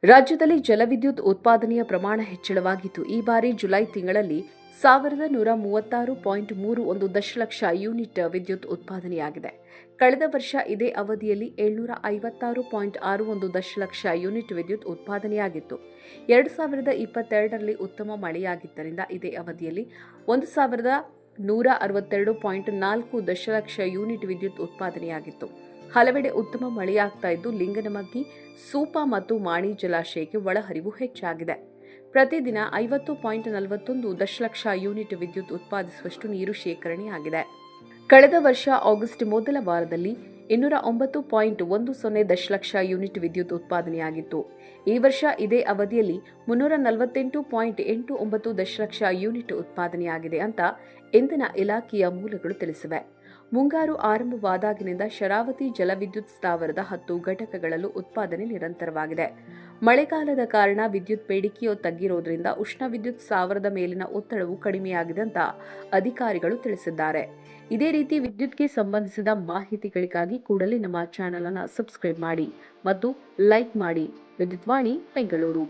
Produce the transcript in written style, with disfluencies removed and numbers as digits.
ರಾಜ್ಯದಲ್ಲಿ ಜಲವಿದ್ಯುತ್ ಉತ್ಪಾದನೆಯ ಪ್ರಮಾಣ ಹೆಚ್ಚಳವಾಗಿದ್ದು ಈ ಬಾರಿ ಜುಲೈ ತಿಂಗಳಲ್ಲಿ 1136.31 ದಶಲಕ್ಷ ಯೂನಿಟ್ ವಿದ್ಯುತ್ ಉತ್ಪಾದನೆಯಾಗಿದೆ. ಕಳೆದ ವರ್ಷ ಇದೇ ಅವಧಿಯಲ್ಲಿ 756.61 ದಶಲಕ್ಷ ಯೂನಿಟ್ ವಿದ್ಯುತ್ ಉತ್ಪಾದನೆಯಾಗಿತ್ತು. 2022ರಲ್ಲಿ ಉತ್ತಮ ಮಳೆಯಾಗಿದ್ದರಿಂದ ಇದೇ ಅವಧಿಯಲ್ಲಿ 1162.4 ದಶಲಕ್ಷ ಯೂನಿಟ್ ವಿದ್ಯುತ್ ಉತ್ಪಾದನೆಯಾಗಿತ್ತು. ಹಲವೆಡೆ ಉತ್ತಮ ಮಳೆಯಾಗ್ತಾ ಇದ್ದು ಲಿಂಗನಮಕ್ಕಿ, ಸೂಪಾ ಮತ್ತು ಮಾಣಿ ಜಲಾಶಯಕ್ಕೆ ಒಳಹರಿವು ಹೆಚ್ಚಾಗಿದೆ. ಪ್ರತಿದಿನ 50.41 ದಶಲಕ್ಷ ಯೂನಿಟ್ ವಿದ್ಯುತ್ ಉತ್ಪಾದಿಸುವಷ್ಟು ನೀರು ಶೇಖರಣೆಯಾಗಿದೆ. ಕಳೆದ ವರ್ಷ ಆಗಸ್ಟ್ ಮೊದಲ ವಾರದಲ್ಲಿ 209.10 ದಶಲಕ್ಷ ಯೂನಿಟ್ ವಿದ್ಯುತ್ ಉತ್ಪಾದನೆಯಾಗಿತ್ತು. ಈ ವರ್ಷ ಇದೇ ಅವಧಿಯಲ್ಲಿ 348.89 ದಶಲಕ್ಷ ಯೂನಿಟ್ ಉತ್ಪಾದನೆಯಾಗಿದೆ ಅಂತ ಇಂಧನ ಇಲಾಖೆಯ ಮೂಲಗಳು ತಿಳಿಸಿವೆ. ಮುಂಗಾರು ಆರಂಭವಾದಾಗಿನಿಂದ ಶರಾವತಿ ಜಲವಿದ್ಯುತ್ ಸ್ಥಾವರದ 10 ಘಟಕಗಳಲ್ಲೂ ಉತ್ಪಾದನೆ ನಿರಂತರವಾಗಿದೆ. ಮಳೆಗಾಲದ ಕಾರಣ ವಿದ್ಯುತ್ ಬೇಡಿಕೆಯು ತಗ್ಗಿರೋದ್ರಿಂದ ಉಷ್ಣ ವಿದ್ಯುತ್ ಸ್ಥಾವರದ ಮೇಲಿನ ಒತ್ತಡವು ಕಡಿಮೆಯಾಗಿದೆ ಅಂತ ಅಧಿಕಾರಿಗಳು ತಿಳಿಸಿದ್ದಾರೆ. ಇದೇ ರೀತಿ ವಿದ್ಯುತ್ಗೆ ಸಂಬಂಧಿಸಿದ ಮಾಹಿತಿಗಳಿಗಾಗಿ ಕೂಡಲೇ ನಮ್ಮ ಚಾನೆಲ್ ಅನ್ನು ಸಬ್ಸ್ಕ್ರೈಬ್ ಮಾಡಿ ಮತ್ತು ಲೈಕ್ ಮಾಡಿ. ವಿದ್ಯುತ್ ವಾಣಿ ಬೆಂಗಳೂರು.